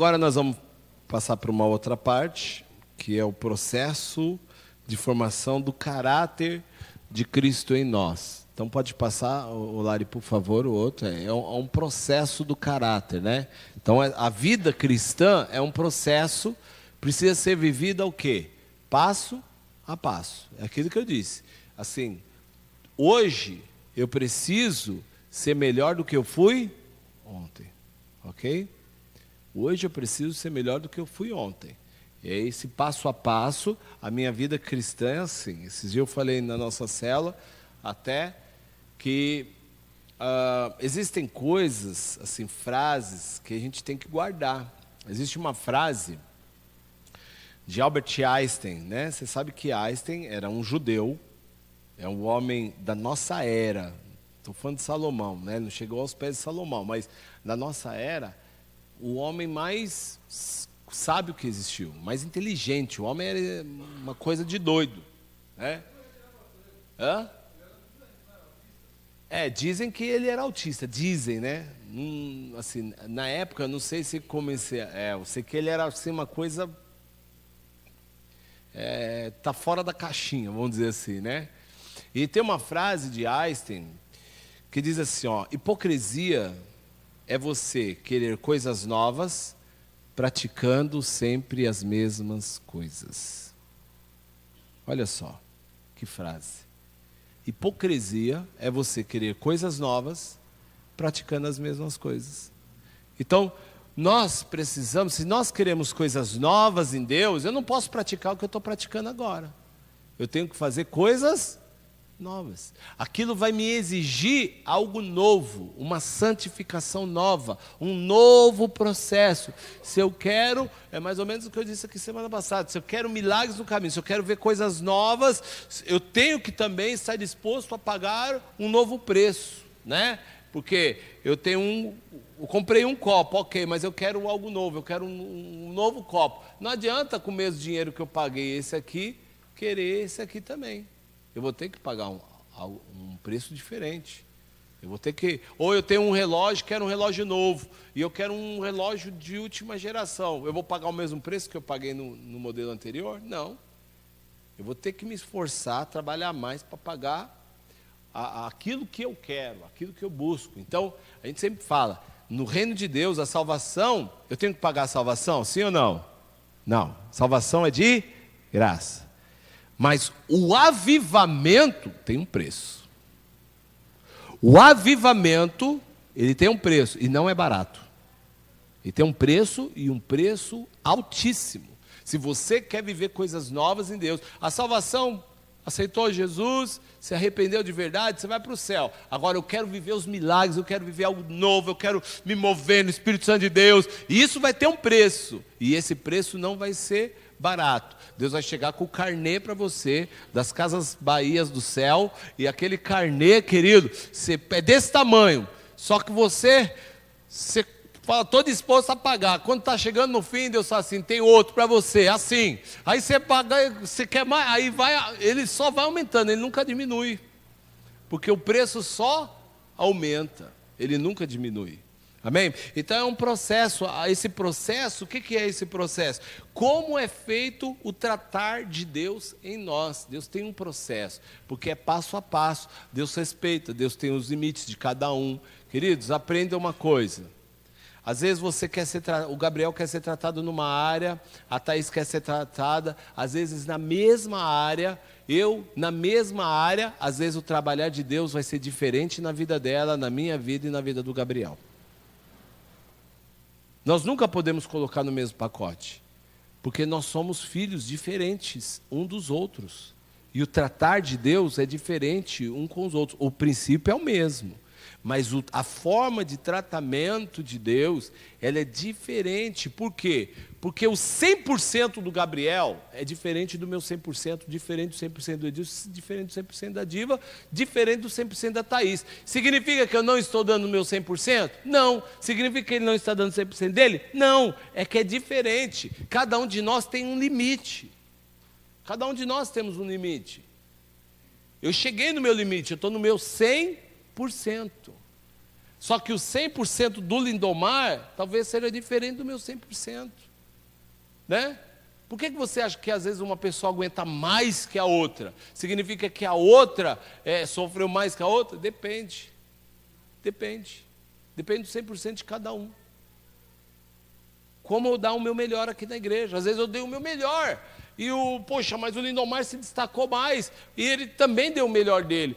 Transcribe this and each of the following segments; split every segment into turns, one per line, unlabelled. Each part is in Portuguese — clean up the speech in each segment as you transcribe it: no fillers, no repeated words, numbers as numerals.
agora nós vamos passar para uma outra parte, que é o processo de formação do caráter de Cristo em nós. Então pode passar, Lari, por favor, o outro. É um processo do caráter, né? Então a vida cristã é um processo, precisa ser vivida o quê? Passo a passo. É aquilo que eu disse. Assim, hoje eu preciso ser melhor do que eu fui ontem, ok? Hoje eu preciso ser melhor do que eu fui ontem. E aí, esse passo a passo, a minha vida cristã é assim. Esses dias eu falei na nossa célula, até que existem coisas, assim, frases que a gente tem que guardar. Existe uma frase de Albert Einstein, né? Você sabe que Einstein era um judeu, é um homem da nossa era. Estou falando de Salomão, né? Não chegou aos pés de Salomão, mas na nossa era, o homem mais sábio que existiu, mais inteligente. O homem era uma coisa de doido, né? Hã? Dizem que ele era autista, dizem, né? Assim, na época, não sei se comecei. Eu sei que ele era assim, uma coisa. Tá fora da caixinha, vamos dizer assim, né? E tem uma frase de Einstein que diz assim, ó: hipocrisia é você querer coisas novas, praticando sempre as mesmas coisas. Olha só, que frase. Hipocrisia é você querer coisas novas, praticando as mesmas coisas. Então, nós precisamos, se nós queremos coisas novas em Deus, eu não posso praticar o que eu estou praticando agora. Eu tenho que fazer coisas novas. Aquilo vai me exigir algo novo, uma santificação nova, um novo processo. Se eu quero, é mais ou menos o que eu disse aqui semana passada, se eu quero milagres no caminho, se eu quero ver coisas novas, eu tenho que também estar disposto a pagar um novo preço, né? Porque eu comprei um copo, ok, mas eu quero algo novo, eu quero um novo copo. Não adianta com o mesmo dinheiro que eu paguei esse aqui, querer esse aqui também. Eu vou ter que pagar um preço diferente. Eu vou ter que... Ou eu tenho um relógio, quero um relógio novo, e eu quero um relógio de última geração. Eu vou pagar o mesmo preço que eu paguei no modelo anterior? Não. Eu vou ter que me esforçar, trabalhar mais para pagar aquilo que eu quero, aquilo que eu busco. Então, a gente sempre fala, no reino de Deus, a salvação, eu tenho que pagar a salvação? Sim ou não? Não. Salvação é de graça. Mas o avivamento tem um preço. O avivamento, ele tem um preço, e não é barato. Ele tem um preço, e um preço altíssimo. Se você quer viver coisas novas em Deus, a salvação, aceitou Jesus, se arrependeu de verdade, você vai para o céu. Agora eu quero viver os milagres, eu quero viver algo novo, eu quero me mover no Espírito Santo de Deus. E isso vai ter um preço, e esse preço não vai ser barato. Deus vai chegar com o carnê para você, das Casas Bahias do céu, e aquele carnê, querido, é desse tamanho, só que você fala, estou disposto a pagar. Quando está chegando no fim, Deus fala assim, tem outro para você, assim. Aí você paga, você quer mais, aí ele só vai aumentando, ele nunca diminui, porque o preço só aumenta, ele nunca diminui. Amém? Então é um processo. Esse processo, o que é esse processo? Como é feito o tratar de Deus em nós? Deus tem um processo, porque é passo a passo. Deus respeita, Deus tem os limites de cada um. Queridos, aprenda uma coisa. Às vezes o Gabriel quer ser tratado numa área, a Thaís quer ser tratada, às vezes na mesma área, na mesma área, às vezes o trabalhar de Deus vai ser diferente na vida dela, na minha vida e na vida do Gabriel. Nós nunca podemos colocar no mesmo pacote, porque nós somos filhos diferentes um dos outros. E o tratar de Deus é diferente um com os outros. O princípio é o mesmo, mas a forma de tratamento de Deus, ela é diferente. Por quê? Porque o 100% do Gabriel é diferente do meu 100%, diferente do 100% do Edilson, diferente do 100% da Diva, diferente do 100% da Thaís. Significa que eu não estou dando o meu 100%? Não. Significa que ele não está dando 100% dele? Não. É que é diferente. Cada um de nós tem um limite. Cada um de nós temos um limite. Eu cheguei no meu limite, eu estou no meu 100%. Só que o 100% do Lindomar talvez seja diferente do meu 100%. Né? Por que você acha que às vezes uma pessoa aguenta mais que a outra? Significa que a outra sofreu mais que a outra? Depende. Depende do 100% de cada um. Como eu dar o meu melhor aqui na igreja? Às vezes eu dei o meu melhor. Mas o Lindomar se destacou mais. E ele também deu o melhor dele.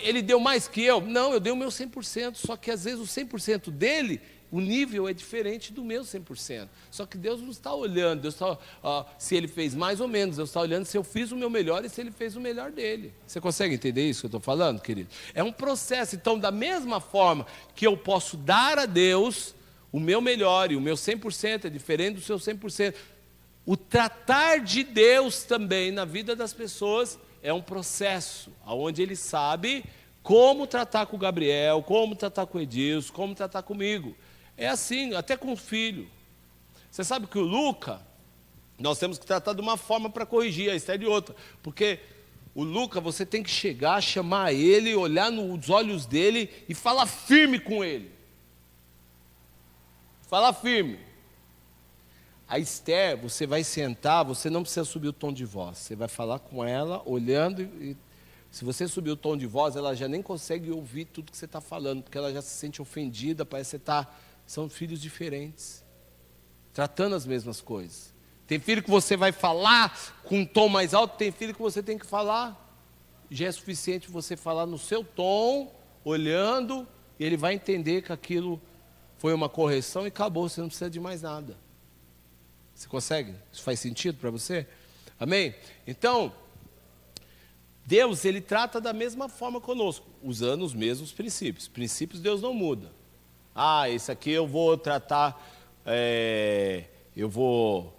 Ele deu mais que eu? Não, eu dei o meu 100%. Só que às vezes o 100% dele, o nível é diferente do meu 100%. Só que Deus não está olhando, Deus está, se ele fez mais ou menos, Deus está olhando se eu fiz o meu melhor e se ele fez o melhor dele. Você consegue entender isso que eu estou falando, querido? É um processo. Então, da mesma forma que eu posso dar a Deus o meu melhor e o meu 100% é diferente do seu 100%, o tratar de Deus também na vida das pessoas é um processo, onde ele sabe como tratar com o Gabriel, como tratar com o Edilson, como tratar comigo. É assim, até com o filho. Você sabe que o Luca, nós temos que tratar de uma forma para corrigir, a Esther de outra. Porque o Luca, você tem que chegar, chamar ele, olhar nos olhos dele e falar firme com ele. Falar firme. A Esther, você vai sentar, você não precisa subir o tom de voz. Você vai falar com ela, olhando, e se você subir o tom de voz, ela já nem consegue ouvir tudo que você está falando, porque ela já se sente ofendida, parece que você está... São filhos diferentes, tratando as mesmas coisas. Tem filho que você vai falar com um tom mais alto, tem filho que você tem que falar. Já é suficiente você falar no seu tom, olhando, e ele vai entender que aquilo foi uma correção e acabou, você não precisa de mais nada. Você consegue? Isso faz sentido para você? Amém? Então, Deus, ele trata da mesma forma conosco, usando os mesmos princípios. Princípios Deus não muda. Esse aqui eu vou tratar, eu vou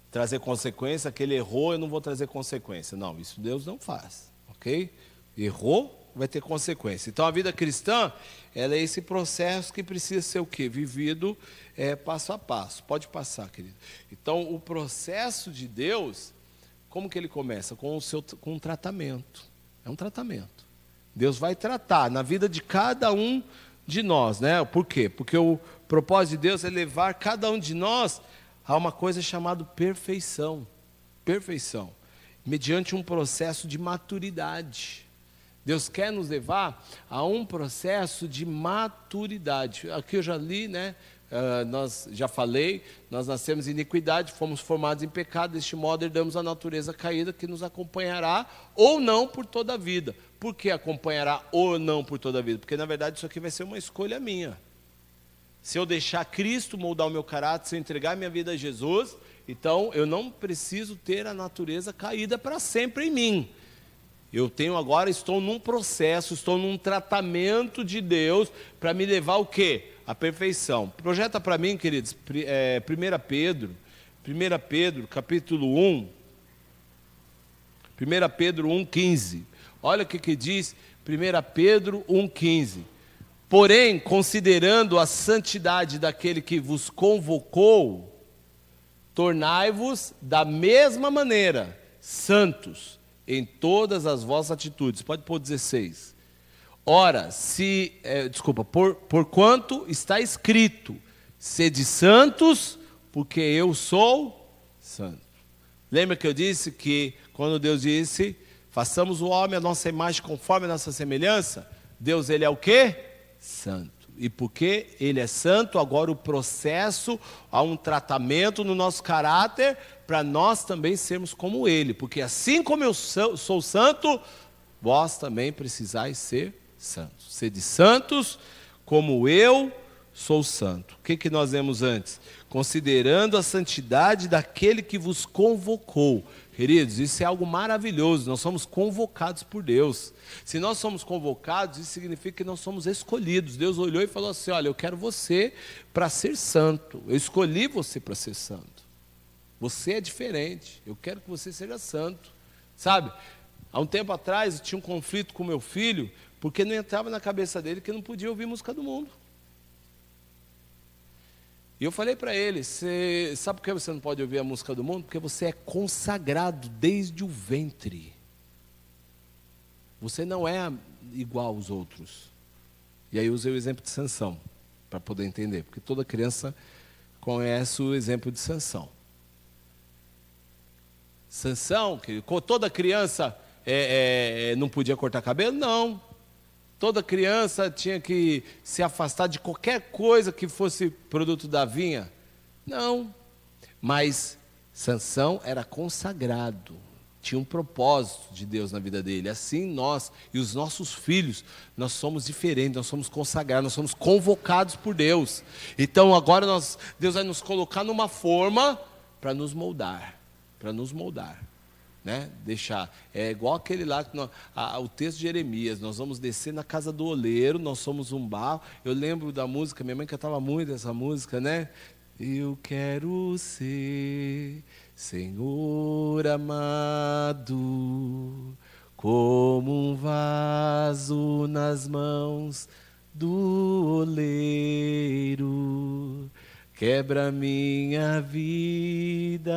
trazer consequência, aquele errou, eu não vou trazer consequência. Não, isso Deus não faz, ok? Errou, vai ter consequência. Então a vida cristã, ela é esse processo que precisa ser o quê? Vivido passo a passo. Pode passar, querido. Então o processo de Deus, como que ele começa? Com um tratamento. É um tratamento. Deus vai tratar na vida de cada um de nós, né? Por quê? Porque o propósito de Deus é levar cada um de nós a uma coisa chamada perfeição. Perfeição. Mediante um processo de maturidade. Deus quer nos levar a um processo de maturidade. Aqui eu já li, né? Já falei, nós nascemos em iniquidade, fomos formados em pecado, deste modo herdamos a natureza caída que nos acompanhará ou não por toda a vida. Por que acompanhará ou não por toda a vida? Porque na verdade isso aqui vai ser uma escolha minha. Se eu deixar Cristo moldar o meu caráter, se eu entregar minha vida a Jesus, então eu não preciso ter a natureza caída para sempre em mim. Eu estou num processo, estou num tratamento de Deus para me levar o quê? A perfeição. Projeta para mim, queridos, 1 Pedro, capítulo 1, 1 Pedro 1,15. Olha o que diz 1 Pedro 1,15. Porém, considerando a santidade daquele que vos convocou, tornai-vos da mesma maneira santos em todas as vossas atitudes. Pode pôr 16. Ora, porquanto está escrito, sede santos, porque eu sou santo. Lembra que eu disse que quando Deus disse, façamos o homem a nossa imagem conforme a nossa semelhança, Deus, ele é o quê? Santo. E porque ele é santo, agora o processo, há um tratamento no nosso caráter, para nós também sermos como ele. Porque assim como eu sou santo, vós também precisais ser santos. Sede santos, como eu sou santo. O que nós vemos antes? Considerando a santidade daquele que vos convocou. Queridos, isso é algo maravilhoso, nós somos convocados por Deus. Se nós somos convocados, isso significa que nós somos escolhidos. Deus olhou e falou assim, olha, eu quero você para ser santo. Eu escolhi você para ser santo. Você é diferente, eu quero que você seja santo. Sabe, há um tempo atrás eu tinha um conflito com meu filho, porque não entrava na cabeça dele que não podia ouvir música do mundo. E eu falei para ele, sabe por que você não pode ouvir a música do mundo? Porque você é consagrado desde o ventre. Você não é igual aos outros. E aí eu usei o exemplo de Sansão, para poder entender, porque toda criança conhece o exemplo de Sansão. Sansão, que toda criança não podia cortar cabelo? Não. Toda criança tinha que se afastar de qualquer coisa que fosse produto da vinha? Não. Mas Sansão era consagrado, tinha um propósito de Deus na vida dele. Assim nós e os nossos filhos, nós somos diferentes, nós somos consagrados, nós somos convocados por Deus. Então agora Deus vai nos colocar numa forma para nos moldar, né? Deixar, é igual aquele lá, o texto de Jeremias, nós vamos descer na casa do oleiro, nós somos um barro. Eu lembro da música, minha mãe cantava muito essa música, né? Eu quero ser, Senhor amado, como um vaso nas mãos do oleiro. Quebra minha vida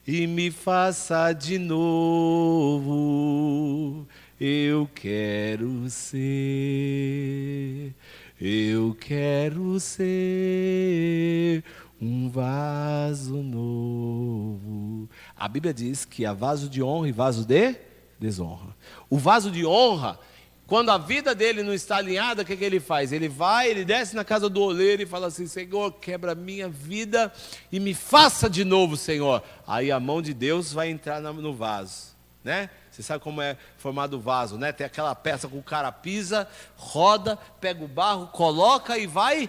e me faça de novo. Eu quero ser um vaso novo. A Bíblia diz que há vaso de honra e vaso de desonra. O vaso de honra, quando a vida dele não está alinhada, o que ele faz? Ele desce na casa do oleiro e fala assim: Senhor, quebra a minha vida e me faça de novo, Senhor. Aí a mão de Deus vai entrar no vaso, né? Você sabe como é formado o vaso, né? Tem aquela peça que o cara pisa, roda, pega o barro, coloca e vai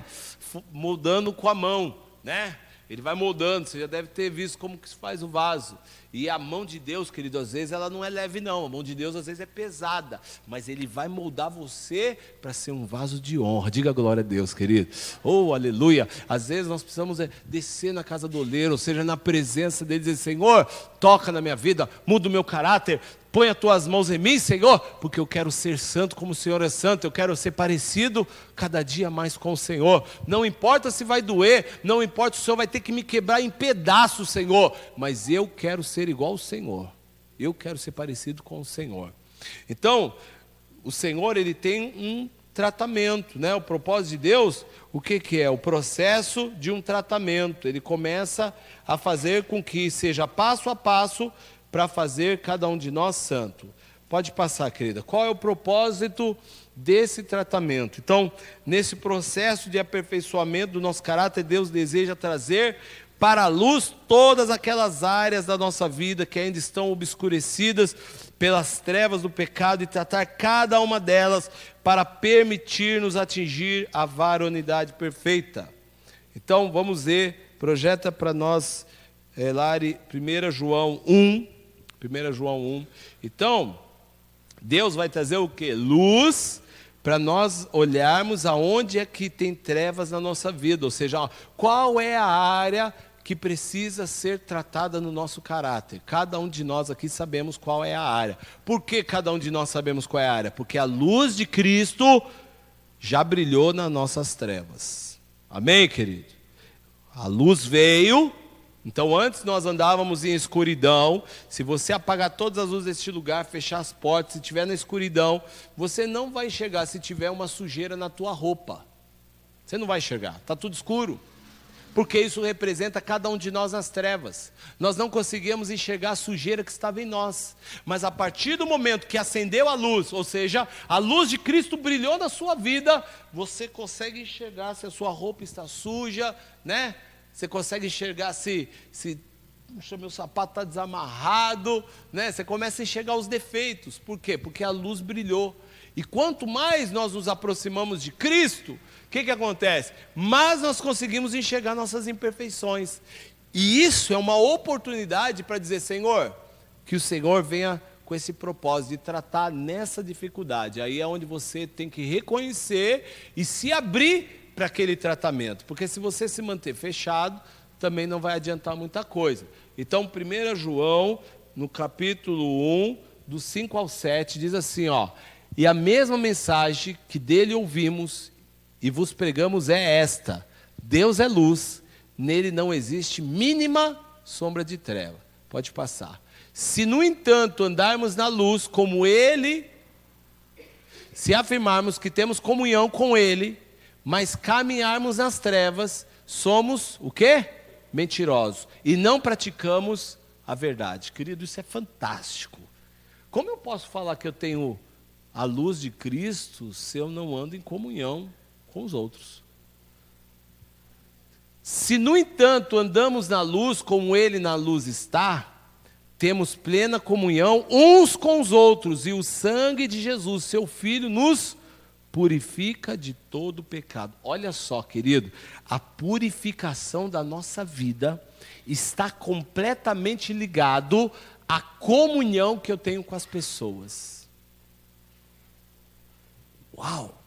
moldando com a mão, né? Ele vai moldando, você já deve ter visto como que se faz o vaso. E a mão de Deus, querido, às vezes ela não é leve não, a mão de Deus às vezes é pesada, mas Ele vai moldar você para ser um vaso de honra. Diga glória a Deus, querido. Oh, aleluia. Às vezes nós precisamos descer na casa do oleiro, ou seja, na presença dele, dizer: Senhor, toca na minha vida, muda o meu caráter, põe as tuas mãos em mim, Senhor, porque eu quero ser santo como o Senhor é santo, eu quero ser parecido cada dia mais com o Senhor. Não importa se vai doer, não importa se o Senhor vai ter que me quebrar em pedaços, Senhor, mas eu quero ser igual ao Senhor, eu quero ser parecido com o Senhor. Então, o Senhor, Ele tem um tratamento, né? O propósito de Deus, o que é? O processo de um tratamento. Ele começa a fazer com que seja passo a passo, para fazer cada um de nós santo. Pode passar, querida. Qual é o propósito desse tratamento? Então, nesse processo de aperfeiçoamento do nosso caráter, Deus deseja trazer para a luz todas aquelas áreas da nossa vida que ainda estão obscurecidas pelas trevas do pecado e tratar cada uma delas para permitir-nos atingir a varonilidade perfeita. Então, vamos ver, projeta para nós, Lari, 1 João 1. Então, Deus vai trazer o quê? Luz, para nós olharmos aonde é que tem trevas na nossa vida. Ou seja, qual é a área que precisa ser tratada no nosso caráter. Cada um de nós aqui sabemos qual é a área. Por que cada um de nós sabemos qual é a área? Porque a luz de Cristo já brilhou nas nossas trevas. Amém, querido? A luz veio. Então antes nós andávamos em escuridão. Se você apagar todas as luzes deste lugar, fechar as portas, se estiver na escuridão, você não vai enxergar se tiver uma sujeira na tua roupa. Você não vai enxergar, está tudo escuro. Porque isso representa cada um de nós nas trevas. Nós não conseguíamos enxergar a sujeira que estava em nós. Mas a partir do momento que acendeu a luz, ou seja, a luz de Cristo brilhou na sua vida, você consegue enxergar se a sua roupa está suja, né? Você consegue enxergar se meu sapato está desamarrado, né? Você começa a enxergar os defeitos. Por quê? Porque a luz brilhou. E quanto mais nós nos aproximamos de Cristo, o que acontece? Mais nós conseguimos enxergar nossas imperfeições. E isso é uma oportunidade para dizer: Senhor, que o Senhor venha com esse propósito de tratar nessa dificuldade. Aí é onde você tem que reconhecer e se abrir para aquele tratamento. Porque se você se manter fechado, também não vai adiantar muita coisa. Então, 1 João, no capítulo 1, do 5 ao 7, diz assim, ó: e a mesma mensagem que dele ouvimos e vos pregamos é esta: Deus é luz, nele não existe mínima sombra de treva. Pode passar. Se, no entanto, andarmos na luz como ele, se afirmarmos que temos comunhão com Ele, mas caminharmos nas trevas, somos o quê? Mentirosos. E não praticamos a verdade. Querido, isso é fantástico. Como eu posso falar que eu tenho a luz de Cristo se eu não ando em comunhão com os outros? Se, no entanto, andamos na luz como Ele na luz está, temos plena comunhão uns com os outros, e o sangue de Jesus, seu Filho, nos purifica de todo pecado. Olha só, querido, a purificação da nossa vida está completamente ligado à comunhão que eu tenho com as pessoas. Uau!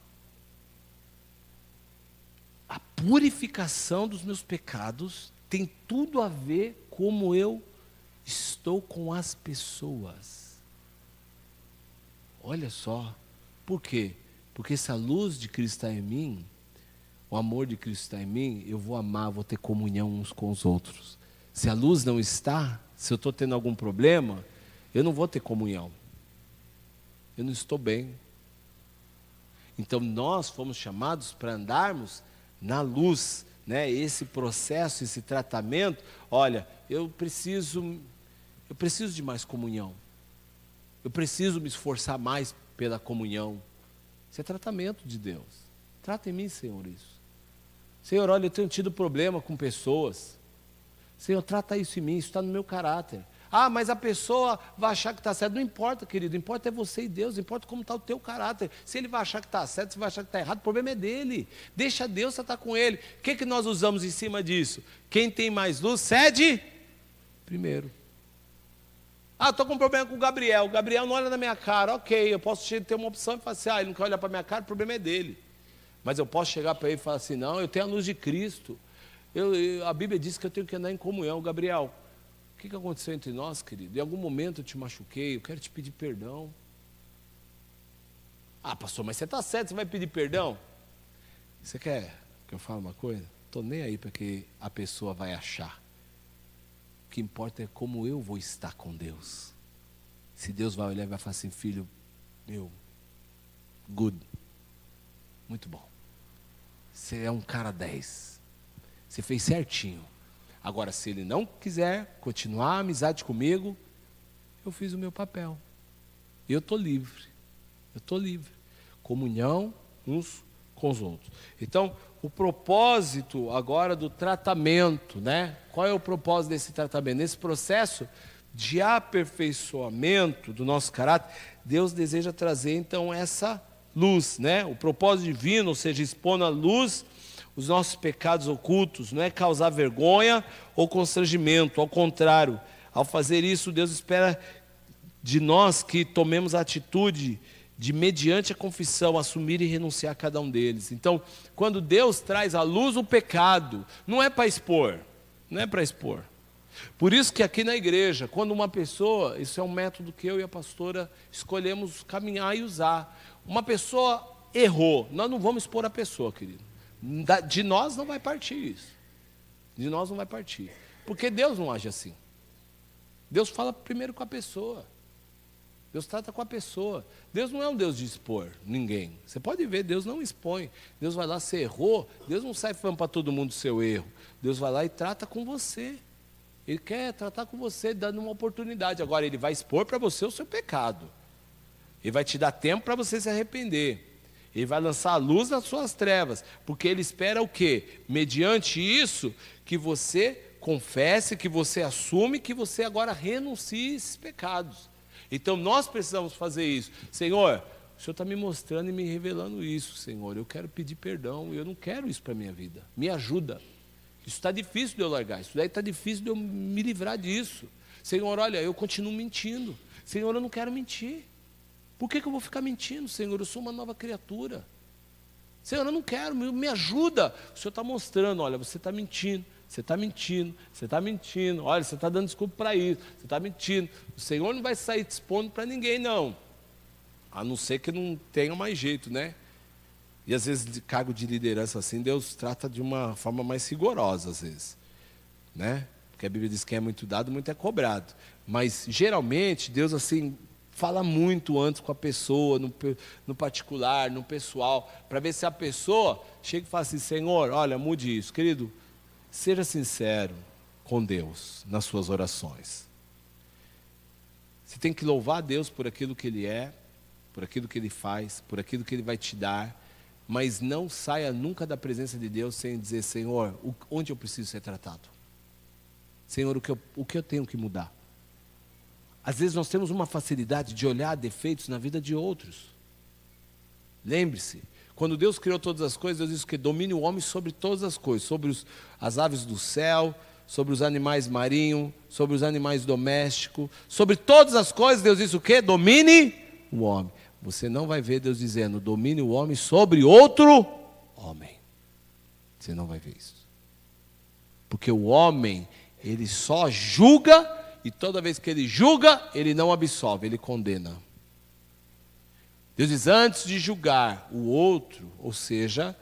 A purificação dos meus pecados tem tudo a ver como eu estou com as pessoas. Olha só, por quê? Porque se a luz de Cristo está em mim, o amor de Cristo está em mim, eu vou amar, vou ter comunhão uns com os outros. Se a luz não está, se eu estou tendo algum problema, eu não vou ter comunhão. Eu não estou bem. Então nós fomos chamados para andarmos na luz, né? Esse processo, esse tratamento, olha, eu preciso de mais comunhão. Eu preciso me esforçar mais pela comunhão. Isso é tratamento de Deus. Trata em mim, Senhor, isso. Senhor, olha, eu tenho tido problema com pessoas. Senhor, trata isso em mim, isso está no meu caráter. Ah, mas a pessoa vai achar que está certo. Não importa, querido, importa é você e Deus, importa como está o teu caráter. Se ele vai achar que está certo, se vai achar que está errado, o problema é dele. Deixa Deus tratar com ele. O que nós usamos em cima disso? Quem tem mais luz, cede primeiro. Ah, estou com um problema com o Gabriel. O Gabriel não olha na minha cara. Ok, eu posso ter uma opção e falar assim, ele não quer olhar para a minha cara, o problema é dele. Mas eu posso chegar para ele e falar assim, não, eu tenho a luz de Cristo. A Bíblia diz que eu tenho que andar em comunhão. Gabriel, o que aconteceu entre nós, querido? Em algum momento eu te machuquei, eu quero te pedir perdão. Ah, pastor, mas você está certo, você vai pedir perdão? Você quer que eu fale uma coisa? Estou nem aí para que a pessoa vai achar. O que importa é como eu vou estar com Deus. Se Deus vai olhar e vai falar assim, filho, meu, good, muito bom. Você é um cara 10. Você fez certinho. Agora, se ele não quiser continuar a amizade comigo, eu fiz o meu papel. Eu estou livre. Eu estou livre. Comunhão uns com os outros. Então, o propósito agora do tratamento, né? Qual é o propósito desse tratamento? Nesse processo de aperfeiçoamento do nosso caráter, Deus deseja trazer, então, essa luz, né? O propósito divino, ou seja, expor na luz os nossos pecados ocultos, não é causar vergonha ou constrangimento, ao contrário, ao fazer isso, Deus espera de nós que tomemos a atitude de, mediante a confissão, assumir e renunciar a cada um deles. Então, quando Deus traz à luz o pecado, não é para expor, não é para expor. Por isso que aqui na igreja, quando uma pessoa, isso é um método que eu e a pastora escolhemos caminhar e usar, uma pessoa errou, nós não vamos expor a pessoa, querido. De nós não vai partir isso. De nós não vai partir. Porque Deus não age assim. Deus fala primeiro com a pessoa. Deus trata com a pessoa. Deus não é um Deus de expor ninguém. Você pode ver, Deus não expõe. Deus vai lá, você errou. Deus não sai falando para todo mundo o seu erro. Deus vai lá e trata com você. Ele quer tratar com você, dando uma oportunidade. Agora, Ele vai expor para você o seu pecado. Ele vai te dar tempo para você se arrepender. Ele vai lançar a luz nas suas trevas, porque Ele espera o quê? Mediante isso, que você confesse, que você assume, que você agora renuncie a esses pecados. Então nós precisamos fazer isso. Senhor, o Senhor está me mostrando e me revelando isso, Senhor. Eu quero pedir perdão, eu não quero isso para a minha vida. Me ajuda. Isso está difícil de eu largar, isso daí está difícil de eu me livrar disso. Senhor, olha, eu continuo mentindo. Senhor, eu não quero mentir. Por que eu vou ficar mentindo, Senhor? Eu sou uma nova criatura. Senhor, eu não quero, me ajuda. O Senhor está mostrando, olha, você está mentindo, você está mentindo, você está mentindo. Olha, você está dando desculpa para isso, você está mentindo. O Senhor não vai sair te expondo para ninguém, não. A não ser que não tenha mais jeito, né? E às vezes, de cargo de liderança assim, Deus trata de uma forma mais rigorosa, às vezes. Né? Porque a Bíblia diz que quem é muito dado, muito é cobrado. Mas, geralmente, Deus, assim, Fala muito antes com a pessoa, no particular, no pessoal, para ver se a pessoa chega e fala assim, Senhor, olha, mude isso. Querido, seja sincero com Deus nas suas orações. Você tem que louvar a Deus por aquilo que Ele é, por aquilo que Ele faz, por aquilo que Ele vai te dar, mas não saia nunca da presença de Deus sem dizer, Senhor, onde eu preciso ser tratado? Senhor, o que eu tenho que mudar? Às vezes nós temos uma facilidade de olhar defeitos na vida de outros. Lembre-se, quando Deus criou todas as coisas, Deus disse que domine o homem sobre todas as coisas, sobre as aves do céu, sobre os animais marinhos, sobre os animais domésticos, sobre todas as coisas, Deus disse o quê? Domine o homem. Você não vai ver Deus dizendo, domine o homem sobre outro homem. Você não vai ver isso. Porque o homem, ele só julga, e toda vez que ele julga, ele não absolve, ele condena. Deus diz, antes de julgar o outro, ou seja,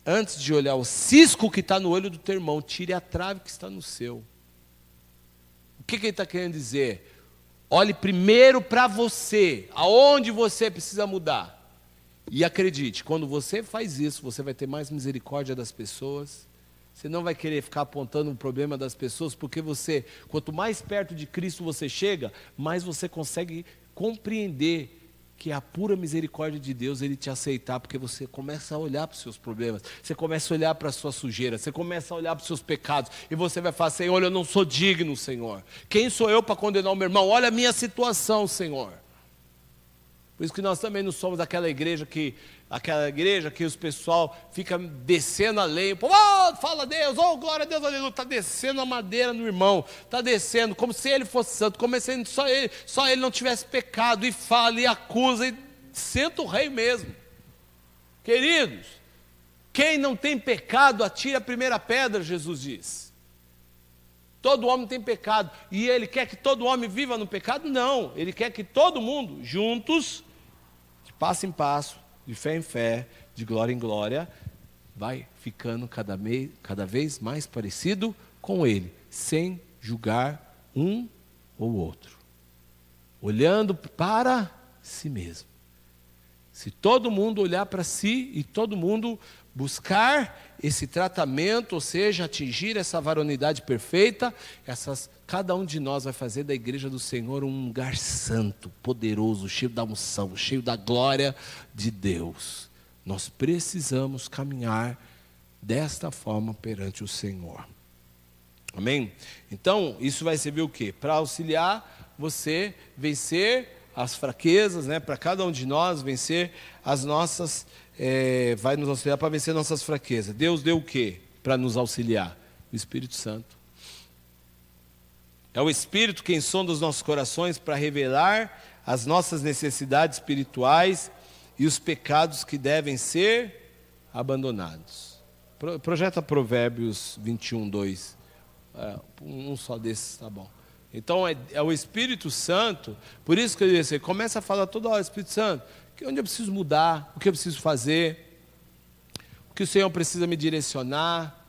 antes de olhar o cisco que está no olho do teu irmão, tire a trave que está no seu. O que ele está querendo dizer? Olhe primeiro para você, aonde você precisa mudar. E acredite, quando você faz isso, você vai ter mais misericórdia das pessoas. Você não vai querer ficar apontando o problema das pessoas, porque você, quanto mais perto de Cristo você chega, mais você consegue compreender que é a pura misericórdia de Deus Ele te aceitar, porque você começa a olhar para os seus problemas, você começa a olhar para a sua sujeira, você começa a olhar para os seus pecados, e você vai falar, Senhor, eu não sou digno, Senhor. Quem sou eu para condenar o meu irmão? Olha a minha situação, Senhor. Por isso que nós também não somos aquela igreja que os pessoal fica descendo a lenha, fala a Deus, glória a Deus, aleluia, está descendo a madeira no irmão, está descendo, como se ele fosse santo, como se só ele não tivesse pecado, e fala, e acusa, e senta o rei mesmo. Queridos, quem não tem pecado, atire a primeira pedra, Jesus diz. Todo homem tem pecado, e Ele quer que todo homem viva no pecado? Não, Ele quer que todo mundo, juntos, de passo em passo, de fé em fé, de glória em glória, vai ficando cada vez mais parecido com Ele, sem julgar um ou outro, olhando para si mesmo. Se todo mundo olhar para si e todo mundo buscar esse tratamento, ou seja, atingir essa varonilidade perfeita, cada um de nós vai fazer da igreja do Senhor um lugar santo, poderoso, cheio da unção, cheio da glória de Deus. Nós precisamos caminhar desta forma perante o Senhor. Amém? Então, isso vai servir o quê? Para auxiliar você vencer as fraquezas, né? Para cada um de nós vencer as nossas, vai nos auxiliar para vencer nossas fraquezas. Deus deu o quê para nos auxiliar? O Espírito Santo. É o Espírito quem sonda os nossos corações para revelar as nossas necessidades espirituais e os pecados que devem ser abandonados. Projeta Provérbios 21, 2. Um só desses tá bom. Então é o Espírito Santo, por isso que ele começa a falar toda hora, Espírito Santo, onde eu preciso mudar, o que eu preciso fazer, o que o Senhor precisa me direcionar.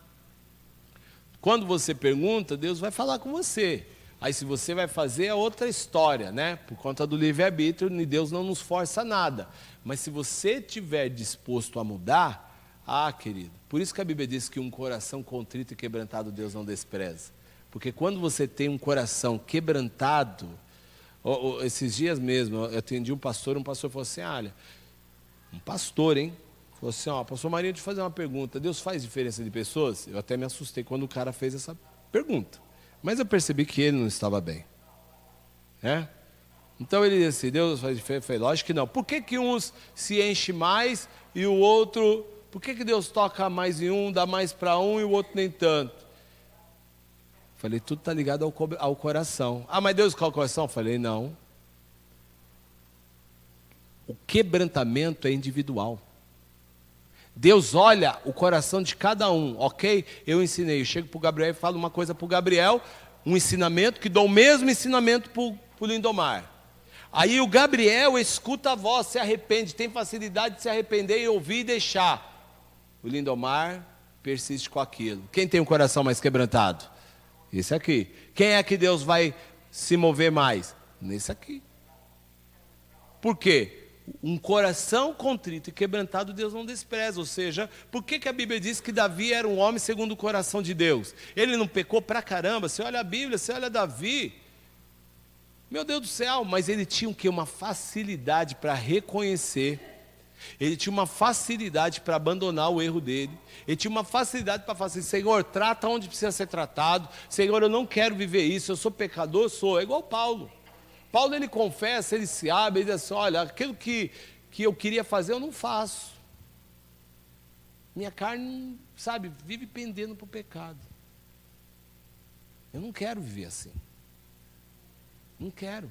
Quando você pergunta, Deus vai falar com você. Aí se você vai fazer é outra história, né? Por conta do livre-arbítrio, Deus não nos força nada. Mas se você estiver disposto a mudar, querido, por isso que a Bíblia diz que um coração contrito e quebrantado Deus não despreza. Porque quando você tem um coração quebrantado, esses dias mesmo, eu atendi um pastor falou assim, olha, um pastor, hein? Falou assim, pastor Marinho, deixa eu fazer uma pergunta, Deus faz diferença de pessoas? Eu até me assustei quando o cara fez essa pergunta, mas eu percebi que ele não estava bem, né? Então ele disse assim, Deus faz diferença? Eu falei, lógico que não. Por que uns se enche mais e o outro, por que Deus toca mais em um, dá mais para um e o outro nem tanto? Falei, tudo está ligado ao coração. Mas Deus qual é o coração? Falei, não. O quebrantamento é individual. Deus olha o coração de cada um, ok? Eu ensinei, eu chego para o Gabriel e falo uma coisa para o Gabriel, um ensinamento, que dou o mesmo ensinamento para o Lindomar. Aí o Gabriel escuta a voz, se arrepende, tem facilidade de se arrepender e ouvir e deixar. O Lindomar persiste com aquilo. Quem tem um coração mais quebrantado? Esse aqui. Quem é que Deus vai se mover mais? Nesse aqui. Por quê? Um coração contrito e quebrantado Deus não despreza. Ou seja, por que a Bíblia diz que Davi era um homem segundo o coração de Deus? Ele não pecou pra caramba. Você olha a Bíblia, você olha Davi, meu Deus do céu, mas ele tinha o quê? Uma facilidade para reconhecer. Ele tinha uma facilidade para abandonar o erro dele. Ele tinha uma facilidade para falar assim: Senhor, trata onde precisa ser tratado. Senhor, eu não quero viver isso. Eu sou pecador, sou. É igual Paulo. Paulo, ele confessa, ele se abre, ele diz assim: olha, aquilo que eu queria fazer, eu não faço. Minha carne, sabe, vive pendendo para o pecado. Eu não quero viver assim. Não quero.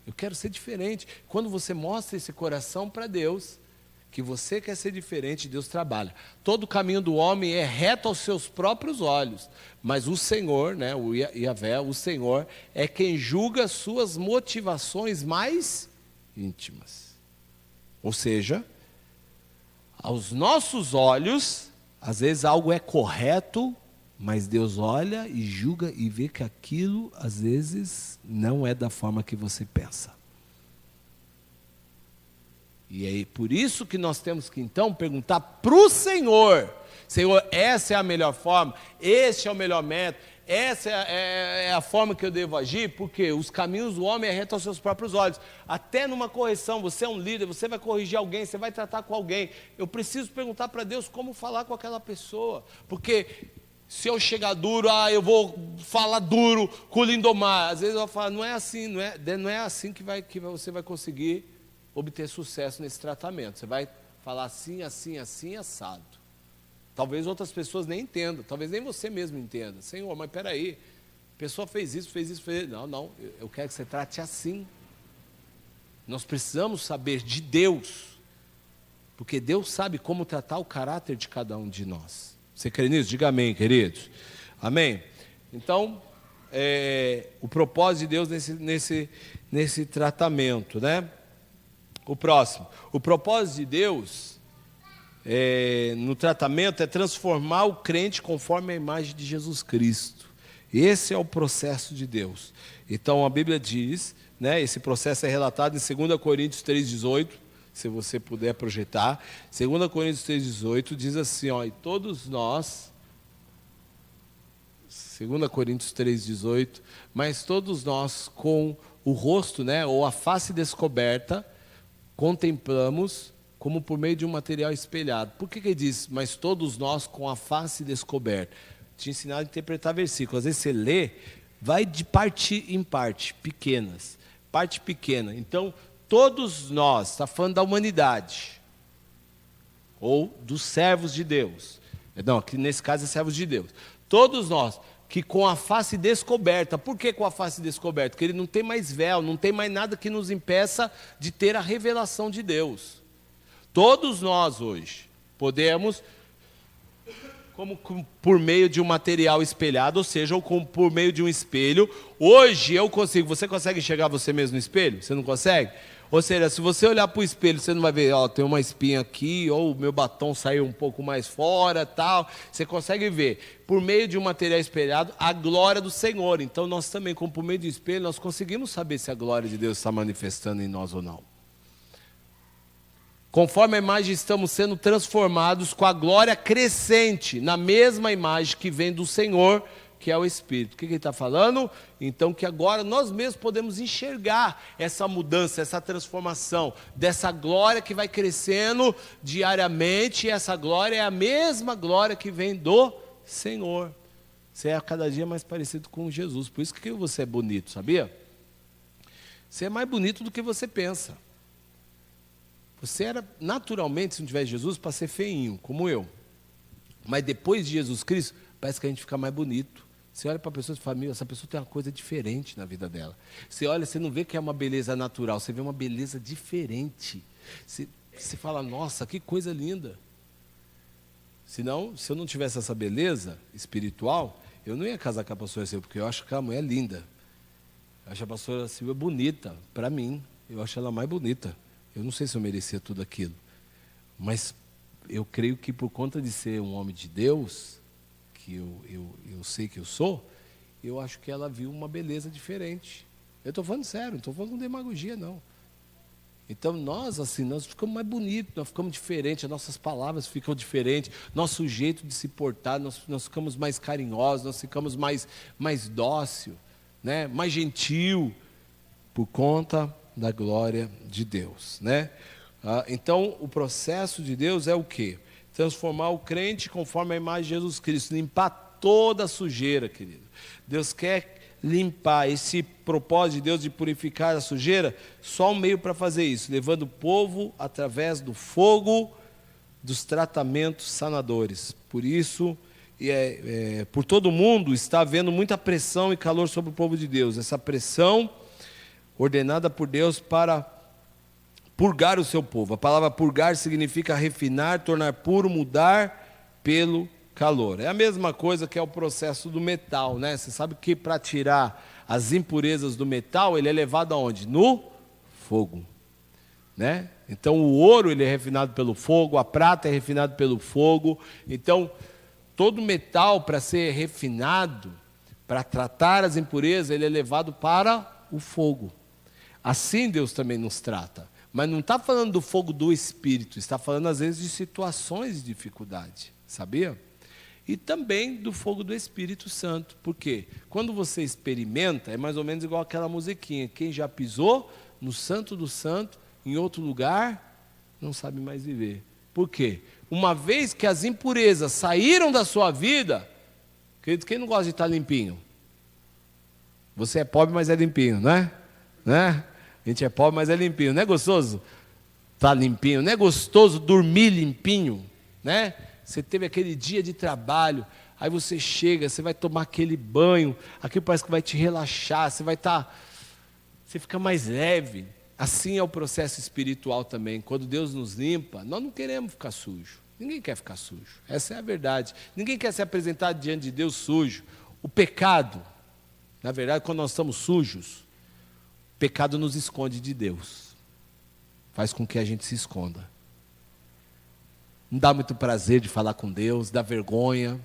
Eu quero ser diferente. Quando você mostra esse coração para Deus, que você quer ser diferente, Deus trabalha. Todo o caminho do homem é reto aos seus próprios olhos, mas o Senhor, né, o Yahvé, o Senhor, é quem julga suas motivações mais íntimas. Ou seja, aos nossos olhos, às vezes algo é correto, mas Deus olha e julga e vê que aquilo, às vezes, não é da forma que você pensa. E é por isso que nós temos que, então, perguntar para o Senhor: Senhor, essa é a melhor forma, este é o melhor método, essa é a forma que eu devo agir, porque os caminhos do homem é reto aos seus próprios olhos. Até numa correção, você é um líder, você vai corrigir alguém, você vai tratar com alguém. Eu preciso perguntar para Deus como falar com aquela pessoa, porque se eu chegar duro, eu vou falar duro com o Lindomar. Às vezes eu vou falar: não é assim, não é assim que você vai conseguir obter sucesso nesse tratamento. Você vai falar assim, assim, assim, assado. Talvez outras pessoas nem entendam, talvez nem você mesmo entenda. Senhor, mas peraí, a pessoa fez isso. Não, eu quero que você trate assim. Nós precisamos saber de Deus, porque Deus sabe como tratar o caráter de cada um de nós. Você crê nisso? Diga amém, queridos. Amém? Então, o propósito de Deus nesse tratamento, né? O próximo. O propósito de Deus no tratamento é transformar o crente conforme a imagem de Jesus Cristo. Esse é o processo de Deus. Então a Bíblia diz, né, esse processo é relatado em 2 Coríntios 3,18, se você puder projetar. 2 Coríntios 3,18 diz assim, ó: e todos nós, 2 Coríntios 3,18, mas todos nós com o rosto, né, ou a face descoberta, contemplamos como por meio de um material espelhado. Por que ele diz, mas todos nós com a face descoberta? Te ensinado a interpretar versículos. Às vezes você lê, vai de parte em parte, pequenas. Parte pequena. Então, todos nós, está falando da humanidade, ou dos servos de Deus. Não, aqui nesse caso é servos de Deus. Todos nós, que com a face descoberta. Por que com a face descoberta? Porque ele não tem mais véu, não tem mais nada que nos impeça de ter a revelação de Deus. Todos nós hoje podemos, como por meio de um material espelhado, ou seja, ou por meio de um espelho. Hoje eu consigo. Você consegue enxergar você mesmo no espelho? Você não consegue? Ou seja, se você olhar para o espelho, você não vai ver, ó, tem uma espinha aqui, ou o meu batom saiu um pouco mais fora, tal. Você consegue ver, por meio de um material espelhado, a glória do Senhor. Então nós também, como por meio do espelho, nós conseguimos saber se a glória de Deus está manifestando em nós ou não. Conforme a imagem, estamos sendo transformados com a glória crescente, na mesma imagem que vem do Senhor, que é o Espírito. O que ele está falando? Então que agora nós mesmos podemos enxergar essa mudança, essa transformação, dessa glória que vai crescendo diariamente, e essa glória é a mesma glória que vem do Senhor. Você é a cada dia mais parecido com Jesus, por isso que você é bonito, sabia? Você é mais bonito do que você pensa. Você era naturalmente, se não tivesse Jesus, para ser feinho, como eu. Mas depois de Jesus Cristo, parece que a gente fica mais bonito. Você olha para a pessoa e fala, essa pessoa tem uma coisa diferente na vida dela. Você olha, você não vê que é uma beleza natural, você vê uma beleza diferente. Você fala, nossa, que coisa linda. Senão, se eu não tivesse essa beleza espiritual, eu não ia casar com a pastora Silvia, porque eu acho que a mulher é linda. Eu acho a pastora Silvia bonita, para mim. Eu acho ela mais bonita. Eu não sei se eu merecia tudo aquilo. Mas eu creio que por conta de ser um homem de Deus, que eu sei que eu sou, eu acho que ela viu uma beleza diferente. Eu estou falando sério, não estou falando com demagogia, não. Então nós ficamos mais bonitos, nós ficamos diferentes, as nossas palavras ficam diferentes, nosso jeito de se portar, nós ficamos mais carinhosos, nós ficamos mais dócil, né? Mais gentil, por conta da glória de Deus, né? Então o processo de Deus é o quê? Transformar o crente conforme a imagem de Jesus Cristo, limpar toda a sujeira, querido. Deus quer limpar. Esse propósito de Deus de purificar a sujeira, só um meio para fazer isso, levando o povo através do fogo dos tratamentos sanadores. Por isso, por todo mundo está havendo muita pressão e calor sobre o povo de Deus. Essa pressão ordenada por Deus para purgar o seu povo. A palavra purgar significa refinar, tornar puro, mudar pelo calor. É a mesma coisa que é o processo do metal, né? Você sabe que para tirar as impurezas do metal, ele é levado aonde? No fogo, né? Então o ouro ele é refinado pelo fogo, a prata é refinado pelo fogo. Então todo metal para ser refinado, para tratar as impurezas, ele é levado para o fogo. Assim Deus também nos trata. Mas não está falando do fogo do Espírito, está falando às vezes de situações de dificuldade, sabia? E também do fogo do Espírito Santo. Por quê? Quando você experimenta, é mais ou menos igual aquela musiquinha. Quem já pisou no Santo do Santo, em outro lugar, não sabe mais viver. Por quê? Uma vez que as impurezas saíram da sua vida, querido, quem não gosta de estar limpinho? Você é pobre, mas é limpinho, né? A gente é pobre, mas é limpinho. Não é gostoso estar limpinho? Não é gostoso dormir limpinho, né? Você teve aquele dia de trabalho, aí você chega, você vai tomar aquele banho, aquilo parece que vai te relaxar, você fica mais leve. Assim é o processo espiritual também. Quando Deus nos limpa, nós não queremos ficar sujo. Ninguém quer ficar sujo. Essa é a verdade. Ninguém quer se apresentar diante de Deus sujo. O pecado, na verdade, quando nós estamos sujos, o pecado nos esconde de Deus. Faz com que a gente se esconda. Não dá muito prazer de falar com Deus, dá vergonha.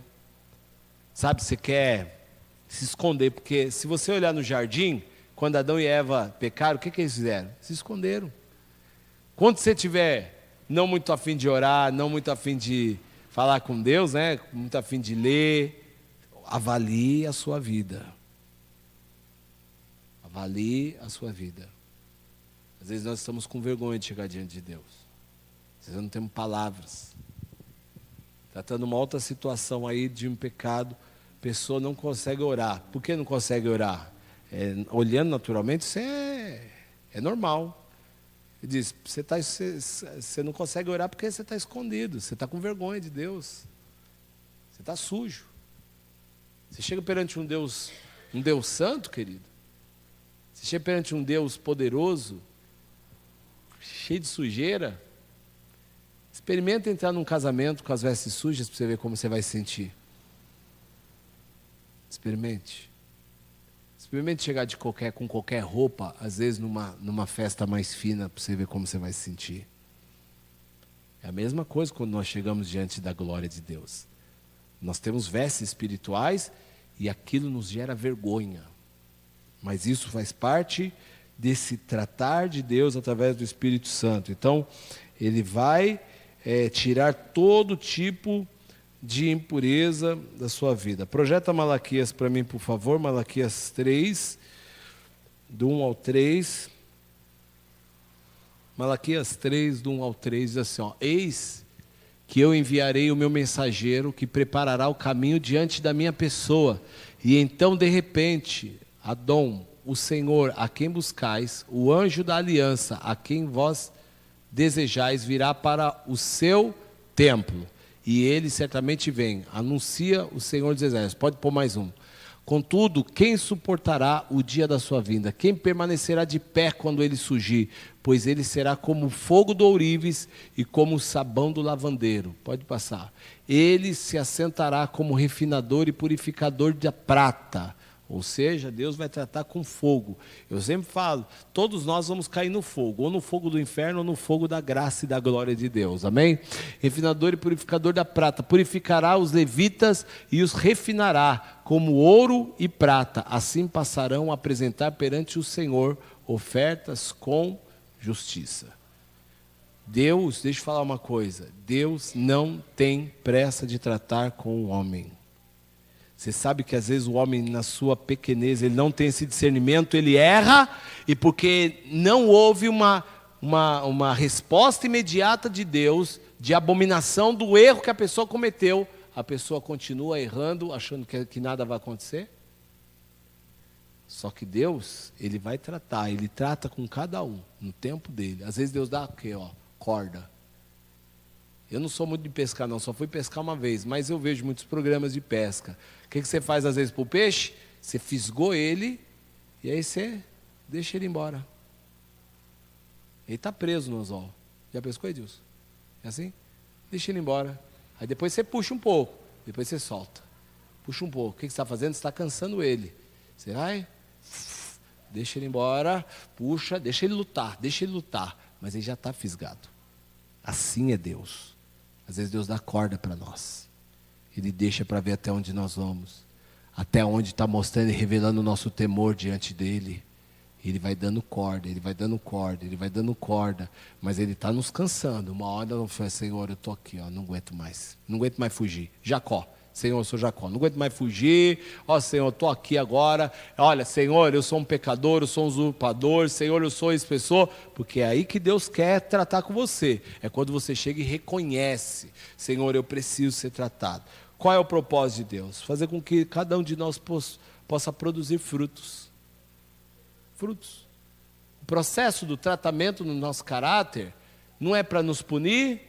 Sabe, você quer se esconder, porque se você olhar no jardim, quando Adão e Eva pecaram, o que eles fizeram? Se esconderam. Quando você estiver não muito afim de orar, não muito afim de falar com Deus, né? Muito afim de ler, avalie a sua vida. Avalie a sua vida. Às vezes nós estamos com vergonha de chegar diante de Deus. Às vezes não temos palavras. Tratando uma outra situação aí de um pecado, a pessoa não consegue orar. Por que não consegue orar? Olhando naturalmente, isso é normal. Ele diz, você não consegue orar porque você está escondido, você está com vergonha de Deus. Você está sujo. Você chega perante um Deus santo, querido. Você chega perante um Deus poderoso, cheio de sujeira. Experimenta entrar num casamento com as vestes sujas para você ver como você vai se sentir. Experimente. Experimente chegar com qualquer roupa, às vezes numa festa mais fina, para você ver como você vai se sentir. É a mesma coisa quando nós chegamos diante da glória de Deus. Nós temos vestes espirituais e aquilo nos gera vergonha. Mas isso faz parte desse tratar de Deus através do Espírito Santo. Então, ele vai tirar todo tipo de impureza da sua vida. Projeta Malaquias para mim, por favor, Malaquias 3, do 1 ao 3. Malaquias 3, do 1 ao 3, diz assim, eis que eu enviarei o meu mensageiro que preparará o caminho diante da minha pessoa. E então, de repente, Adom, o Senhor a quem buscais, o anjo da aliança a quem vós desejais, virá para o seu templo. E ele certamente vem, anuncia o Senhor dos Exércitos. Pode pôr mais um. Contudo, quem suportará o dia da sua vinda? Quem permanecerá de pé quando ele surgir? Pois ele será como o fogo do ourives e como o sabão do lavandeiro. Pode passar. Ele se assentará como refinador e purificador da prata. Ou seja, Deus vai tratar com fogo. Eu sempre falo, todos nós vamos cair no fogo, ou no fogo do inferno, ou no fogo da graça e da glória de Deus, amém? Refinador e purificador da prata, purificará os levitas e os refinará, como ouro e prata, assim passarão a apresentar perante o Senhor ofertas com justiça. Deus, deixa eu falar uma coisa, Deus não tem pressa de tratar com o homem. Você sabe que às vezes o homem, na sua pequenez, ele não tem esse discernimento, ele erra, e porque não houve uma resposta imediata de Deus, de abominação do erro que a pessoa cometeu, a pessoa continua errando, achando que nada vai acontecer. Só que Deus, Ele vai tratar, Ele trata com cada um, no tempo dele. Às vezes Deus dá o quê? Corda. Eu não sou muito de pescar não, só fui pescar uma vez, mas eu vejo muitos programas de pesca. O que você faz às vezes para o peixe? Você fisgou ele, e aí você deixa ele embora. Ele está preso no anzol. Já pescou, Edilson? É assim? Deixa ele embora. Aí depois você puxa um pouco, depois você solta. Puxa um pouco. O que você está fazendo? Você está cansando ele. Você vai, deixa ele embora, puxa, deixa ele lutar, mas ele já está fisgado. Assim é Deus. Às vezes Deus dá corda para nós. Ele deixa para ver até onde nós vamos. Até onde está mostrando e revelando o nosso temor diante dele. Ele vai dando corda, mas ele está nos cansando. Uma hora eu falei, Senhor, eu estou aqui, não aguento mais fugir. Jacó. Senhor, eu sou Jacó, não aguento mais fugir. Senhor, eu estou aqui agora. Olha, Senhor, eu sou um pecador, eu sou um usurpador. Senhor, eu sou essa pessoa. Porque é aí que Deus quer tratar com você. É quando você chega e reconhece: Senhor, eu preciso ser tratado. Qual é o propósito de Deus? Fazer com que cada um de nós possa produzir frutos. Frutos. O processo do tratamento no nosso caráter não é para nos punir,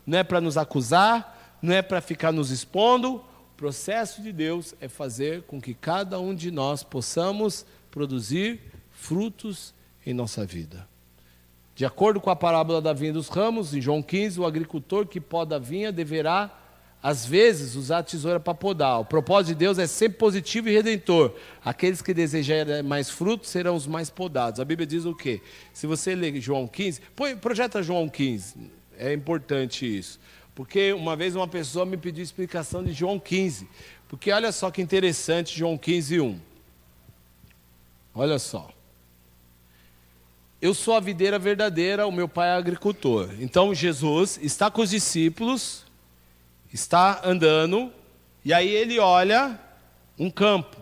não é para nos acusar, não é para ficar nos expondo. O processo de Deus é fazer com que cada um de nós possamos produzir frutos em nossa vida. De acordo com a parábola da vinha dos ramos, em João 15, o agricultor que poda a vinha deverá, às vezes, usar a tesoura para podar. O propósito de Deus é sempre positivo e redentor. Aqueles que desejarem mais frutos serão os mais podados. A Bíblia diz o quê? Se você ler João 15, projeta João 15, é importante isso. Porque uma vez uma pessoa me pediu explicação de João 15. Porque olha só que interessante João 15, 1. Olha só. Eu sou a videira verdadeira, o meu pai é agricultor. Então Jesus está com os discípulos, está andando, e aí ele olha um campo.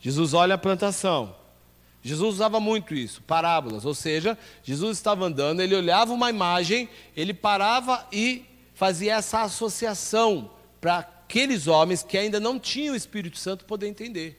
Jesus olha a plantação. Jesus usava muito isso, parábolas. Ou seja, Jesus estava andando, ele olhava uma imagem, ele parava e fazia essa associação para aqueles homens que ainda não tinham o Espírito Santo poder entender.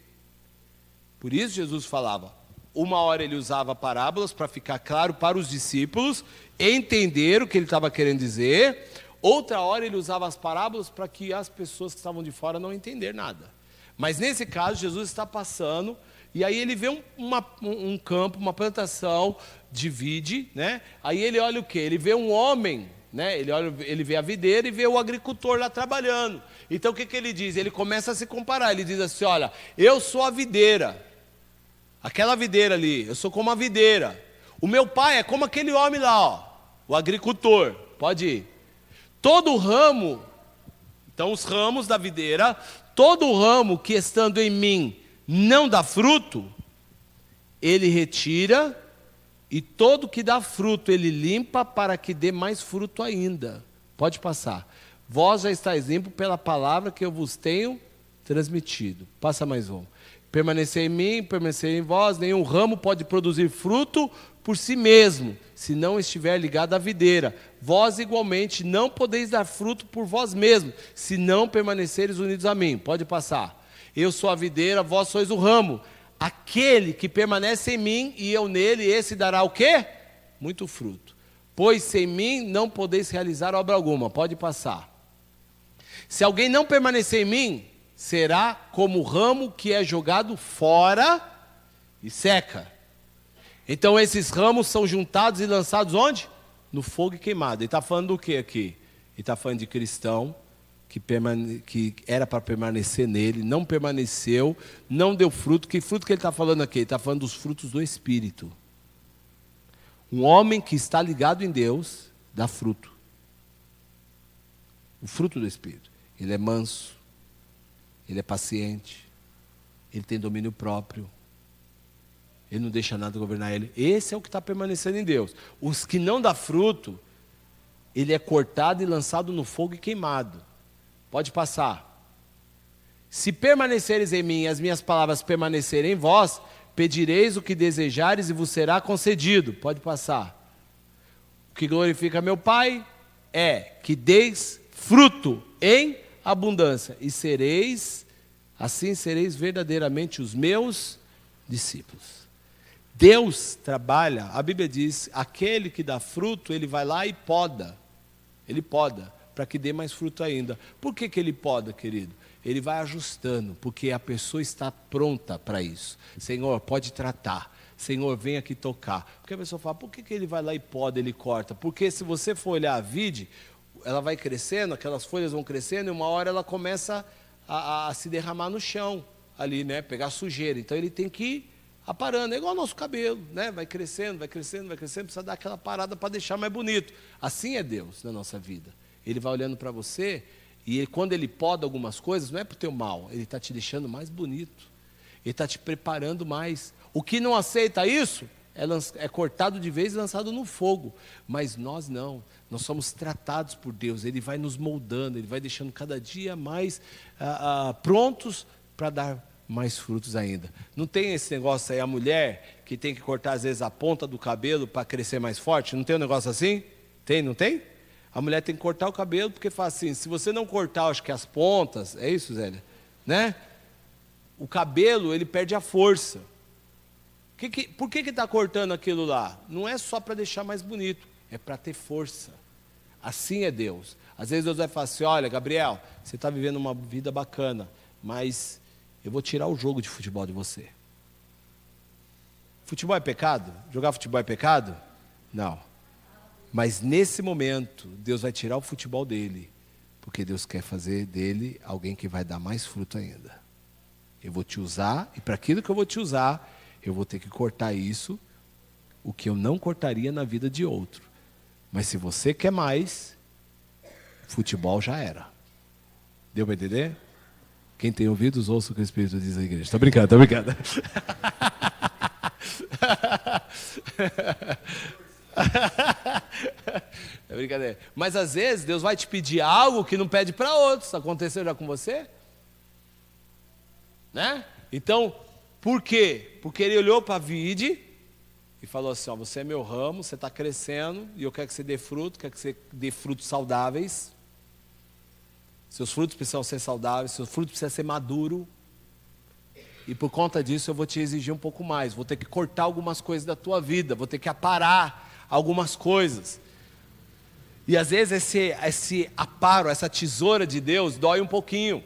Por isso Jesus falava, uma hora ele usava parábolas para ficar claro para os discípulos entender o que ele estava querendo dizer, outra hora ele usava as parábolas para que as pessoas que estavam de fora não entenderem nada. Mas nesse caso Jesus está passando, e aí ele vê um campo, uma plantação de vide, né? Aí ele olha o quê? Ele vê um homem, né? Ele vê a videira e vê o agricultor lá trabalhando. Então o que ele diz? Ele começa a se comparar, ele diz assim, olha, eu sou a videira, aquela videira ali, eu sou como a videira. O meu pai é como aquele homem lá, o agricultor, pode ir. Todo ramo, então os ramos da videira, todo ramo que estando em mim não dá fruto, ele retira, e todo que dá fruto ele limpa para que dê mais fruto ainda. Pode passar. Vós já estáis limpos pela palavra que eu vos tenho transmitido. Passa mais um. Permanecer em mim, permanecer em vós, nenhum ramo pode produzir fruto por si mesmo, se não estiver ligado à videira. Vós igualmente não podeis dar fruto por vós mesmos, se não permaneceres unidos a mim. Pode passar. Eu sou a videira, vós sois o ramo. Aquele que permanece em mim e eu nele, esse dará o quê? Muito fruto. Pois sem mim não podeis realizar obra alguma. Pode passar. Se alguém não permanecer em mim, será como o ramo que é jogado fora e seca. Então esses ramos são juntados e lançados onde? No fogo e queimado. Ele está falando do que aqui? Ele está falando de cristão que era para permanecer nele, não permaneceu, não deu fruto. Que fruto que ele está falando aqui? Ele está falando dos frutos do Espírito. Um homem que está ligado em Deus dá fruto. O fruto do Espírito. Ele é manso, ele é paciente, ele tem domínio próprio, ele não deixa nada governar ele. Esse é o que está permanecendo em Deus. Os que não dão fruto, ele é cortado e lançado no fogo e queimado. Pode passar. Se permaneceres em mim e as minhas palavras permanecerem em vós, pedireis o que desejares e vos será concedido. Pode passar. O que glorifica meu Pai é que deis fruto em abundância e assim sereis verdadeiramente os meus discípulos. Deus trabalha, a Bíblia diz, aquele que dá fruto, ele vai lá e poda. Ele poda, para que dê mais fruto ainda. Por que ele poda, querido? Ele vai ajustando, porque a pessoa está pronta para isso. Senhor, pode tratar. Senhor, vem aqui tocar. Porque a pessoa fala, por que ele vai lá e poda, ele corta? Porque se você for olhar a vide, ela vai crescendo, aquelas folhas vão crescendo, e uma hora ela começa a se derramar no chão, ali, né? Pegar sujeira. Então ele tem que ir aparando. É igual ao nosso cabelo, né? Vai crescendo, vai crescendo, vai crescendo, precisa dar aquela parada para deixar mais bonito. Assim é Deus na nossa vida. Ele vai olhando para você, e quando ele poda algumas coisas, não é para o teu mal, ele está te deixando mais bonito. Ele está te preparando mais. O que não aceita isso, é cortado de vez e lançado no fogo. Mas nós não. Nós somos tratados por Deus. Ele vai nos moldando, ele vai deixando cada dia mais prontos para dar mais frutos ainda. Não tem esse negócio aí, a mulher que tem que cortar às vezes a ponta do cabelo para crescer mais forte? Não tem um negócio assim? Tem, não tem? A mulher tem que cortar o cabelo porque fala assim, se você não cortar, acho que as pontas, é isso, Zélia? Né? O cabelo, ele perde a força. Por que está cortando aquilo lá? Não é só para deixar mais bonito, é para ter força. Assim é Deus. Às vezes Deus vai falar assim, olha, Gabriel, você está vivendo uma vida bacana, mas eu vou tirar o jogo de futebol de você. Futebol é pecado? Jogar futebol é pecado? Não. Mas nesse momento, Deus vai tirar o futebol dele, porque Deus quer fazer dele alguém que vai dar mais fruto ainda. Eu vou te usar, e para aquilo que eu vou te usar, eu vou ter que cortar isso, o que eu não cortaria na vida de outro. Mas se você quer mais, futebol já era. Deu para entender? Quem tem ouvidos, ouça o que o Espírito diz à igreja. Estou brincando, estou brincando. É brincadeira. Mas às vezes Deus vai te pedir algo que não pede para outros. Aconteceu já com você? Né? Então, por quê? Porque ele olhou para a vide e falou assim, ó, você é meu ramo, você está crescendo e eu quero que você dê fruto, quero que você dê frutos saudáveis. Seus frutos precisam ser saudáveis, seus frutos precisam ser maduros. E por conta disso eu vou te exigir um pouco mais. Vou ter que cortar algumas coisas da tua vida, vou ter que aparar algumas coisas. E às vezes esse aparo, essa tesoura de Deus dói um pouquinho.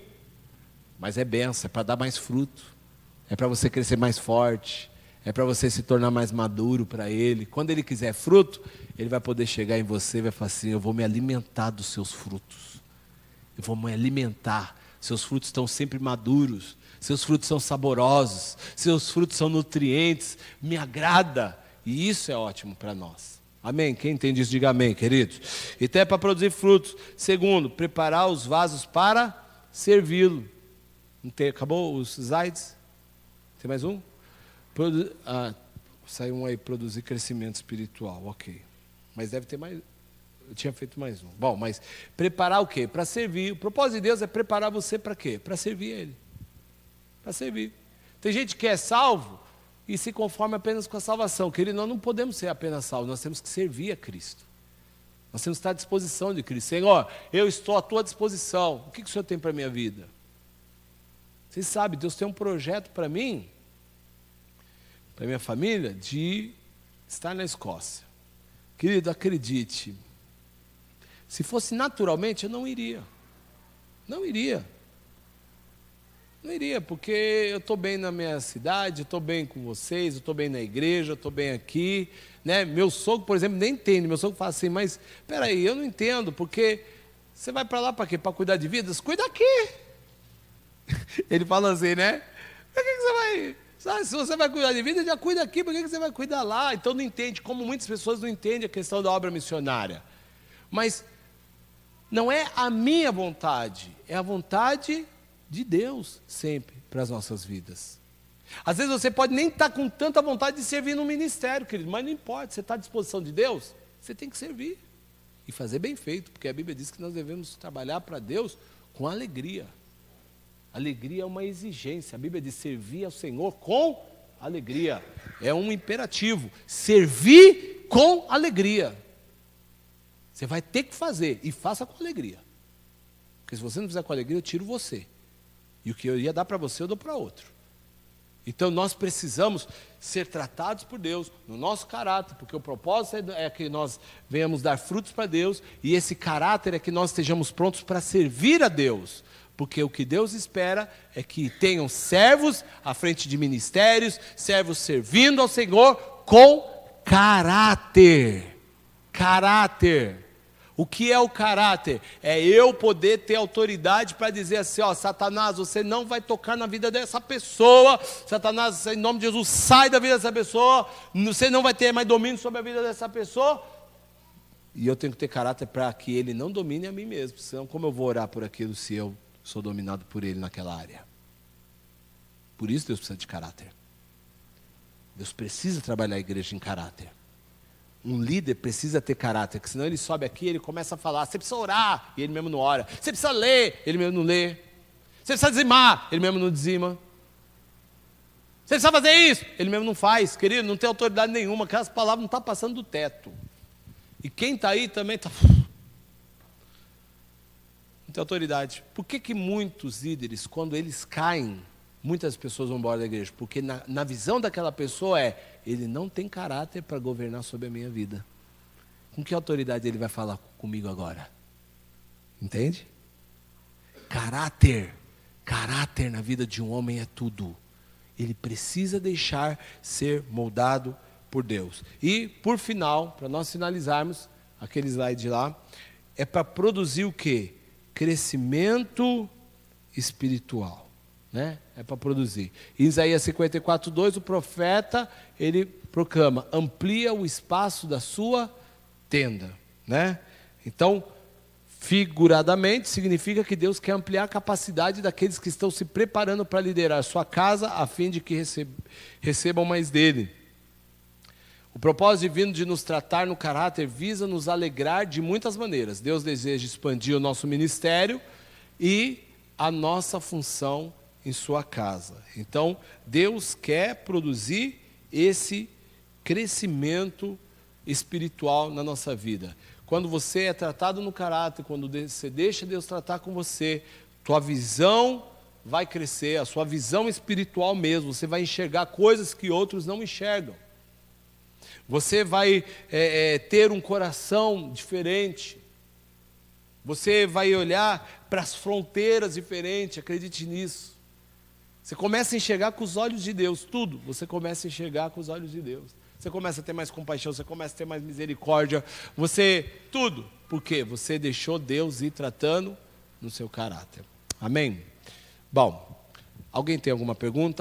Mas é benção, é para dar mais fruto. É para você crescer mais forte. É para você se tornar mais maduro para Ele. Quando Ele quiser fruto, Ele vai poder chegar em você e vai falar assim, eu vou me alimentar dos seus frutos. Eu vou me alimentar. Seus frutos estão sempre maduros. Seus frutos são saborosos. Seus frutos são nutrientes. Me agrada. E isso é ótimo para nós. Amém? Quem entende isso, diga amém, queridos. Então é para produzir frutos. Segundo, preparar os vasos para servi-lo. Acabou os slides? Tem mais um? Saiu um aí, produzir crescimento espiritual. Ok. Mas deve ter mais. Eu tinha feito mais um. Bom, mas preparar o quê? Para servir. O propósito de Deus é preparar você para quê? Para servir Ele. Para servir. Tem gente que é salvo e se conforma apenas com a salvação. Querido, nós não podemos ser apenas salvos, nós temos que servir a Cristo. Nós temos que estar à disposição de Cristo. Senhor, eu estou à tua disposição. O que o Senhor tem para a minha vida? Vocês sabem, Deus tem um projeto para mim, para a minha família, de estar na Escócia. Querido, acredite, se fosse naturalmente, eu não iria. Não iria. Não iria, porque eu estou bem na minha cidade, eu estou bem com vocês, eu estou bem na igreja, eu estou bem aqui. Né? Meu sogro, por exemplo, nem entende. Meu sogro fala assim, mas, espera aí, eu não entendo, porque Você vai para lá para quê? Para cuidar de vidas? Cuida aqui. Ele fala assim, né? Para que você vai... Sabe, se você vai cuidar de vida, já cuida aqui, por que você vai cuidar lá? Então não entende, como muitas pessoas não entendem a questão da obra missionária. Mas não é a minha vontade, é a vontade de Deus sempre para as nossas vidas. Às vezes você pode nem estar com tanta vontade de servir no ministério, querido, mas não importa, você está à disposição de Deus, você tem que servir. E fazer bem feito, porque a Bíblia diz que nós devemos trabalhar para Deus com alegria. Alegria é uma exigência. A Bíblia diz servir ao Senhor com alegria. É um imperativo. Servir com alegria. Você vai ter que fazer e faça com alegria. Porque se você não fizer com alegria, eu tiro você. E o que eu ia dar para você, eu dou para outro. Então nós precisamos ser tratados por Deus no nosso caráter, porque o propósito é que nós venhamos dar frutos para Deus, e esse caráter é que nós estejamos prontos para servir a Deus. Porque o que Deus espera é que tenham servos à frente de ministérios, servos servindo ao Senhor com caráter. Caráter. O que é o caráter? É eu poder ter autoridade para dizer assim, ó, Satanás, você não vai tocar na vida dessa pessoa. Satanás, em nome de Jesus, sai da vida dessa pessoa. Você não vai ter mais domínio sobre a vida dessa pessoa. E eu tenho que ter caráter para que ele não domine a mim mesmo. Senão, como eu vou orar por aquilo se eu sou dominado por ele naquela área? Por isso Deus precisa de caráter. Deus precisa trabalhar a igreja em caráter. Um líder precisa ter caráter, porque senão ele sobe aqui e ele começa a falar, você precisa orar, e ele mesmo não ora. Você precisa ler, ele mesmo não lê. Você precisa dizimar, ele mesmo não dizima. Você precisa fazer isso, ele mesmo não faz. Querido, não tem autoridade nenhuma, aquelas palavras não estão passando do teto. E quem está aí também está... Não tem autoridade. Por que muitos líderes, quando eles caem, muitas pessoas vão embora da igreja? Porque na visão daquela pessoa ele não tem caráter para governar sobre a minha vida. Com que autoridade ele vai falar comigo agora? Entende? Caráter na vida de um homem é tudo. Ele precisa deixar ser moldado por Deus. E, por final, para nós finalizarmos, aquele slide lá, é para produzir o quê? Crescimento espiritual, né? É para produzir. Em Isaías 54:2, o profeta, ele proclama, amplia o espaço da sua tenda, né? Então, figuradamente, significa que Deus quer ampliar a capacidade daqueles que estão se preparando para liderar a sua casa, a fim de que recebam mais dele. O propósito divino de nos tratar no caráter visa nos alegrar de muitas maneiras. Deus deseja expandir o nosso ministério e a nossa função em sua casa. Então, Deus quer produzir esse crescimento espiritual na nossa vida. Quando você é tratado no caráter, quando você deixa Deus tratar com você, tua visão vai crescer, a sua visão espiritual mesmo. Você vai enxergar coisas que outros não enxergam. Você vai ter um coração diferente. Você vai olhar para as fronteiras diferentes, acredite nisso. Você começa a enxergar com os olhos de Deus, tudo. Você começa a enxergar com os olhos de Deus. Você começa a ter mais compaixão, você começa a ter mais misericórdia. Tudo. Por quê? Você deixou Deus ir tratando no seu caráter. Amém? Bom, alguém tem alguma pergunta?